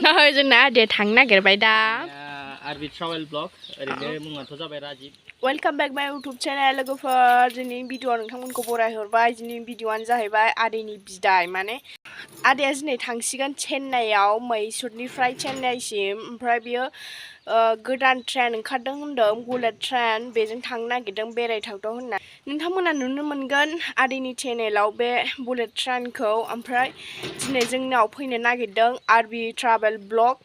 जोंना आदैया थांनो नागिरबाय दा आरबि ट्रेभेल ब्लग ओरैनो मुङाथ' जाबाय राजिब वेलकाम बैक माय यूट्यूब चैनल लोगोफोर दिनैनि भिडिअ'आव नोंथांमोनखौ बरायहरबाय दिनैनि भिडिअ'आनो जाहैबाय आदैनि बिदाय माने आदैया दिनै थांसिगोन चेन्नाइआव मैसूरनिफ्राय चेन्नाइसिम ओमफ्राय बियो गोदान ट्रेन ओंखारदों होनदों बुलेट ट्रेन बेजों थांनो नागिरदों बेरायथावथाव होनना नोंथांमोना नुनो मोनगोन आदैनि चेनेलाव बे बुलेट ट्रेनखौ ओमफ्राय दिनै जोंनाव फैनो नागिरदों आरबि ट्रेभेल ब्लग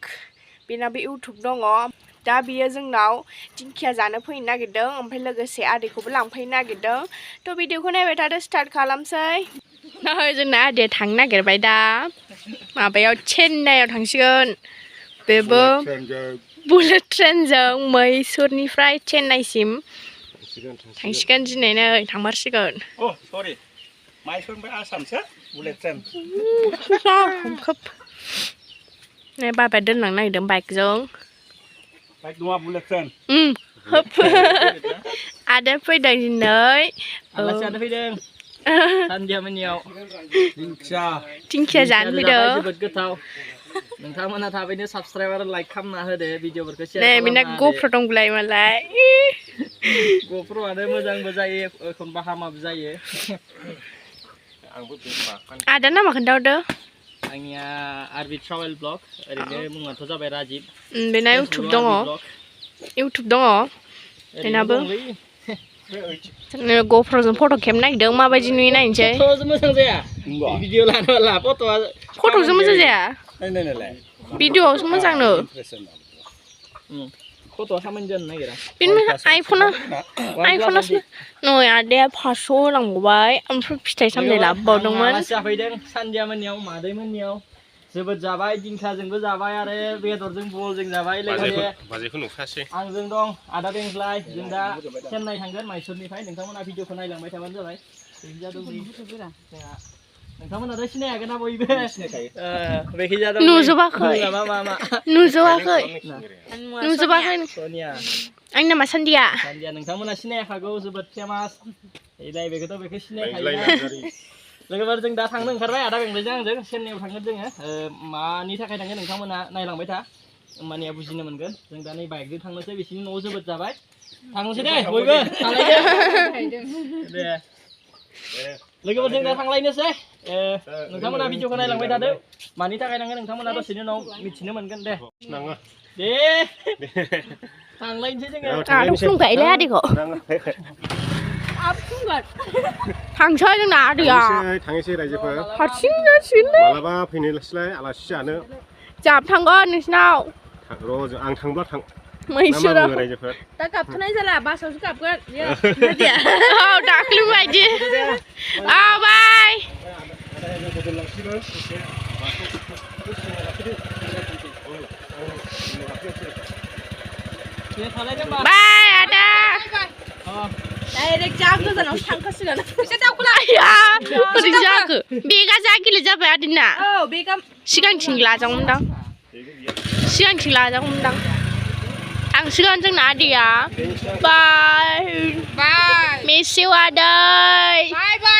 बेनाबो यूट्यूब दङ दा बियो जोंनाव दिंखिया जानो फैनो नागिरदों ओमफ्राय लोगोसे आदैखौबो लांफैनो नागिरदों थ' भिडिअखौ नायबाय थादो स्टार्ट खालामसै जोंना आदैया थांनो नागिरबाय दा माबायाव चेन्नाइआव थांसिगोन बेबो बुलेट ट्रेनजों मैसूरनिफ्राय चेन्नाइसिम थांसिगोन दिनै नै थांमारसिगोन अ सरि मैसूरनिफ्राय आसामसो बुलेट ट्रेन खोब नै बाबाया दोनलांनो नागिरदों बाइकजों बाइक नङा बुलेट ट्रेन आदा फैदों दिनै आलासियानो फैदों सानदिया मोननियाव दिंखिया जानो फैदों जोबोद गोथाव नोंथांमोना थाबैनो साबस्क्राइब आरो लाइक खालामना होदो भिडिअफोरखौ शेयार खालामना बिना ग'प्र दंलाय मालाय ग'प्रआनो मोजांबो जायो एखनबा हामाबो जायो आदा नामा खोन्थाहरदो आंनिया आरबि ट्रेभेल ब्लग ओरैनो मुङाथ' जाबाय राजिब बेना यूट्यूब दङ बेनाबो जोंनो ग'प्रजों फट' खेबनो नागिरदों माबायदि नुयो नायनोसै मोजां जाया भिडिअ लानोब्ला फट'जों मोजां जाया भिडिअआवसो मोजांनो फट'आ खामानि जानो नागिरा आइफना नै आदाया 500 होलांबाय ओमफ्राय फिथाइ सामथाइ लाबोबावदोंमोन आलासि जाफैदों सानदिया मोननियाव मादै मोननियाव जोबोद जाबाय दिंखाजोंबो जाबाय आरो बेदरजों बलजों जाबाय बाजेखौ नुखासै आंजों दं आदा बेंग्लाय जों दा चेन्नाइ थांगोन मैसूरनिफ्राय नोंथांमोना भिडिअखौ नायलांबाय थाबानो जाबाय नोंथांमोना सिनायाखै ना बयबो नुजोबाखै आंनि नामा सान्दिया नोंथांमोना सिनायाखागौ जोबोद फेमास बेखौथ' बेखौ सिनायखायो लोगोफोर जों दा थांनो ओंखारबाय आदा बेंग्लायजों आंजों चेन्नाइआव थांगोन जोङो मानि थाखाय थांगोन नोंथांमोना नायलांबाय था होमबानिया बुजिनो मोनगोन जों दा नै बाइकजों थांनोसै बिसिनि न'आव जोबोद जाबाय थांनोसै दे बयबो दे लोगोफोर जों दा थांलायनोसै नोंथांमोना भिडिअखौ नायलांबाय थादो मानि थाखाय थांगोन नोंथांमोना दसेनि उनाव मिथिनो मोनगोन दे थांलायनोसै जोङो थांसै जोंना आदैया थांनोसै रायजोफोर हारसिं जासिगोन मालाबा फैनोसैलाय आलासि जानो जाब थांगोन नोंसिनाव र' आं थांब्ला थां मैसूराव रायजोफोर दा गाबथ'नाय जाला बासावसो गाबगोन औ दाख्लै बायदि औ बाय बाय आदा डाइरेक्ट जा गोजानाव थांखासिगोन एसे दावखोलाया बोरै जाखो बेगा जा गिलिर जाबाय आदैना औ बेगा सिगांथिं लाजागौमोनदां थांसिगोन जोंना आदैया बाय बाय मिस इउ आदै बाय बाय